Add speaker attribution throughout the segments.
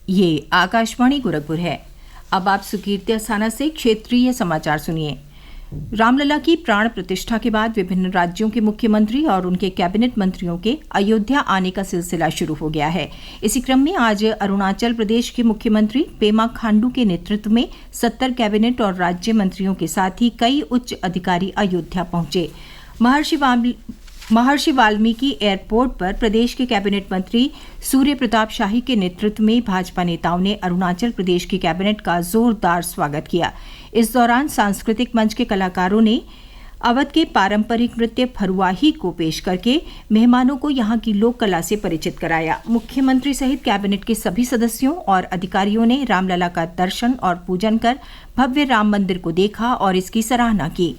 Speaker 1: ये आकाशवाणी गोरखपुर है। अब आप सुकीर्ति अस्थाना से क्षेत्रीय समाचार सुनिए। रामलला की प्राण प्रतिष्ठा के बाद विभिन्न राज्यों के मुख्यमंत्री और उनके कैबिनेट मंत्रियों के अयोध्या आने का सिलसिला शुरू हो गया है। इसी क्रम में आज अरुणाचल प्रदेश के मुख्यमंत्री पेमा खांडू के नेतृत्व में 70 कैबिनेट और राज्य मंत्रियों के साथ ही कई उच्च अधिकारी अयोध्या पहुंचे। महर्षि वाल्मीकि एयरपोर्ट पर प्रदेश के कैबिनेट मंत्री सूर्य प्रताप शाही के नेतृत्व में भाजपा नेताओं ने अरुणाचल प्रदेश की कैबिनेट का जोरदार स्वागत किया। इस दौरान सांस्कृतिक मंच के कलाकारों ने अवध के पारंपरिक नृत्य फरुआही को पेश करके मेहमानों को यहां की लोक कला से परिचित कराया। मुख्यमंत्री सहित कैबिनेट के सभी सदस्यों और अधिकारियों ने रामलला का दर्शन और पूजन कर भव्य राम मंदिर को देखा और इसकी सराहना की।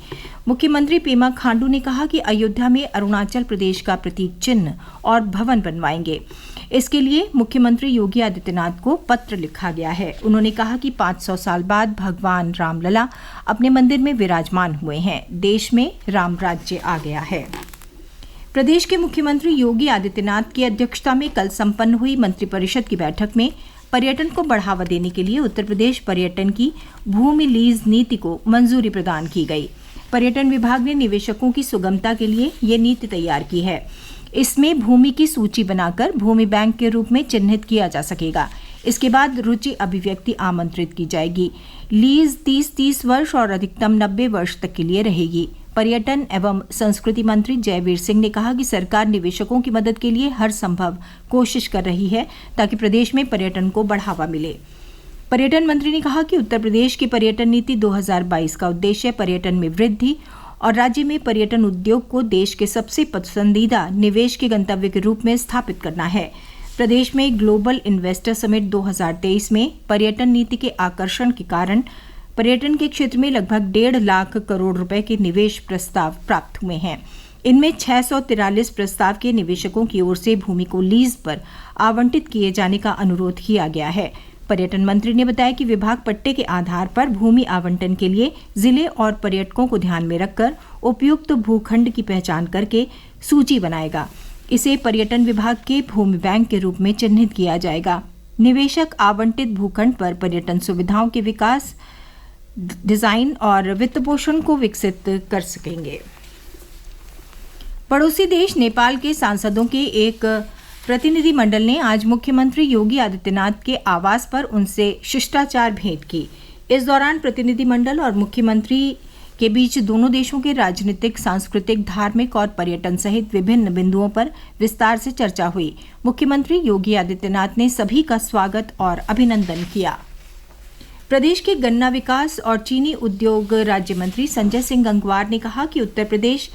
Speaker 1: मुख्यमंत्री पेमा खांडू ने कहा कि अयोध्या में अरुणाचल प्रदेश का प्रतीक चिन्ह और भवन बनवाएंगे। इसके लिए मुख्यमंत्री योगी आदित्यनाथ को पत्र लिखा गया है। उन्होंने कहा कि 500 साल बाद भगवान रामलला अपने मंदिर में विराजमान हुए हैं। देश में राम राज्य आ गया है। प्रदेश के मुख्यमंत्री योगी आदित्यनाथ की अध्यक्षता में कल संपन्न हुई मंत्रिपरिषद की बैठक में पर्यटन को बढ़ावा देने के लिए उत्तर प्रदेश पर्यटन की भूमि लीज नीति को मंजूरी प्रदान की गई। पर्यटन विभाग ने निवेशकों की सुगमता के लिए ये नीति तैयार की है। इसमें भूमि की सूची बनाकर भूमि बैंक के रूप में चिन्हित किया जा सकेगा। इसके बाद रुचि अभिव्यक्ति आमंत्रित की जाएगी। लीज 30 वर्ष और अधिकतम 90 वर्ष तक के लिए रहेगी। पर्यटन एवं संस्कृति मंत्री जयवीर सिंह ने कहा कि सरकार निवेशकों की मदद के लिए हर संभव कोशिश कर रही है ताकि प्रदेश में पर्यटन को बढ़ावा मिले। पर्यटन मंत्री ने कहा कि उत्तर प्रदेश की पर्यटन नीति 2022 का उद्देश्य पर्यटन में वृद्धि और राज्य में पर्यटन उद्योग को देश के सबसे पसंदीदा निवेश के गंतव्य के रूप में स्थापित करना है। प्रदेश में ग्लोबल इन्वेस्टर समिट 2023 में पर्यटन नीति के आकर्षण के कारण पर्यटन के क्षेत्र में लगभग 1.5 लाख करोड़ रुपए के निवेश प्रस्ताव प्राप्त हुए हैं। इनमें 643 प्रस्ताव के निवेशकों की ओर से भूमि को लीज पर आवंटित किए जाने का अनुरोध किया गया है। पर्यटन मंत्री ने बताया कि विभाग पट्टे के आधार पर भूमि आवंटन के लिए जिले और पर्यटकों को ध्यान में रखकर उपयुक्त भूखंड की पहचान करके सूची बनाएगा। इसे पर्यटन विभाग के भूमि बैंक के रूप में चिन्हित किया जाएगा। निवेशक आवंटित भूखंड पर पर्यटन सुविधाओं के विकास, डिजाइन और वित्त पोषण को विकसित कर सकेंगे। पड़ोसी देश नेपाल के सांसदों के एक प्रतिनिधिमंडल ने आज मुख्यमंत्री योगी आदित्यनाथ के आवास पर उनसे शिष्टाचार भेंट की। इस दौरान प्रतिनिधिमंडल और मुख्यमंत्री के बीच दोनों देशों के राजनीतिक, सांस्कृतिक, धार्मिक और पर्यटन सहित विभिन्न बिंदुओं पर विस्तार से चर्चा हुई। मुख्यमंत्री योगी आदित्यनाथ ने सभी का स्वागत और अभिनंदन किया। प्रदेश के गन्ना विकास और चीनी उद्योग राज्य मंत्री संजय सिंह गंगवार ने कहा कि उत्तर प्रदेश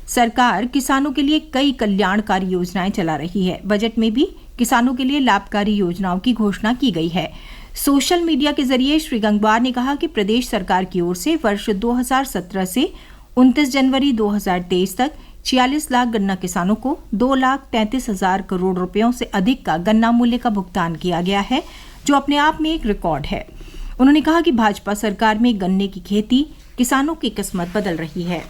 Speaker 1: सरकार किसानों के लिए कई कल्याणकारी योजनाएं चला रही है। बजट में भी किसानों के लिए लाभकारी योजनाओं की घोषणा की गई है। सोशल मीडिया के जरिए श्री गंगवार ने कहा कि प्रदेश सरकार की ओर से वर्ष 2017 से 29 जनवरी 2023 तक 46 लाख गन्ना किसानों को 2,33,000 करोड़ रुपयों से अधिक का गन्ना मूल्य का भुगतान किया गया है, जो अपने आप में एक रिकॉर्ड है। उन्होंने कहा कि भाजपा सरकार में गन्ने की खेती किसानों की किस्मत बदल रही है।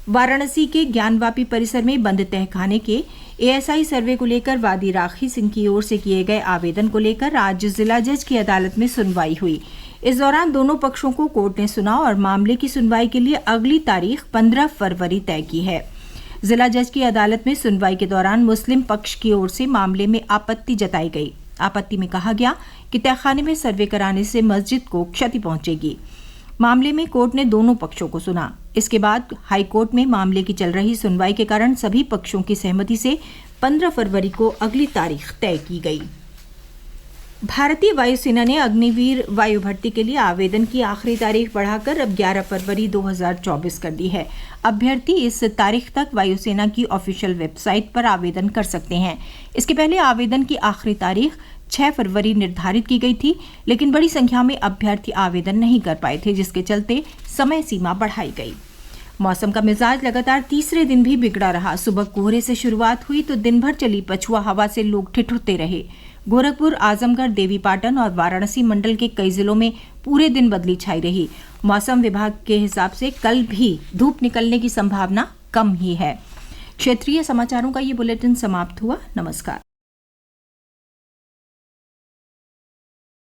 Speaker 1: वाराणसी के ज्ञानवापी परिसर में बंद तहखाने के एएसआई सर्वे को लेकर वादी राखी सिंह की ओर से किए गए आवेदन को लेकर आज जिला जज की अदालत में सुनवाई हुई। इस दौरान दोनों पक्षों को कोर्ट ने सुना और मामले की सुनवाई के लिए अगली तारीख 15 फरवरी तय की है। जिला जज की अदालत में सुनवाई के दौरान मुस्लिम पक्ष की ओर से मामले में आपत्ति जताई गई। आपत्ति में कहा गया कि तहखाने में सर्वे कराने से मस्जिद को क्षति पहुंचेगी। मामले में कोर्ट ने दोनों पक्षों को सुना। इसके बाद हाईकोर्ट में मामले की चल रही सुनवाई के कारण सभी पक्षों की सहमति से 15 फरवरी को अगली तारीख तय की गई। भारतीय वायुसेना ने अग्निवीर वायु भर्ती के लिए आवेदन की आखिरी तारीख बढ़ाकर अब 11 फरवरी 2024 कर दी है। अभ्यर्थी इस तारीख तक वायुसेना की ऑफिशियल वेबसाइट पर आवेदन कर सकते हैं। इसके पहले आवेदन की आखिरी तारीख 6 फरवरी निर्धारित की गई थी, लेकिन बड़ी संख्या में अभ्यर्थी आवेदन नहीं कर पाए थे, जिसके चलते समय सीमा बढ़ाई गई। मौसम का मिजाज लगातार तीसरे दिन भी बिगड़ा रहा। सुबह कोहरे से शुरुआत हुई तो दिन भर चली पछुआ हवा से लोग ठिठुरते रहे। गोरखपुर, आजमगढ़, देवीपाटन और वाराणसी मंडल के कई जिलों में पूरे दिन बदली छाई रही। मौसम विभाग के हिसाब से कल भी धूप निकलने की संभावना कम ही है। क्षेत्रीय समाचारों का ये बुलेटिन समाप्त हुआ। नमस्कार।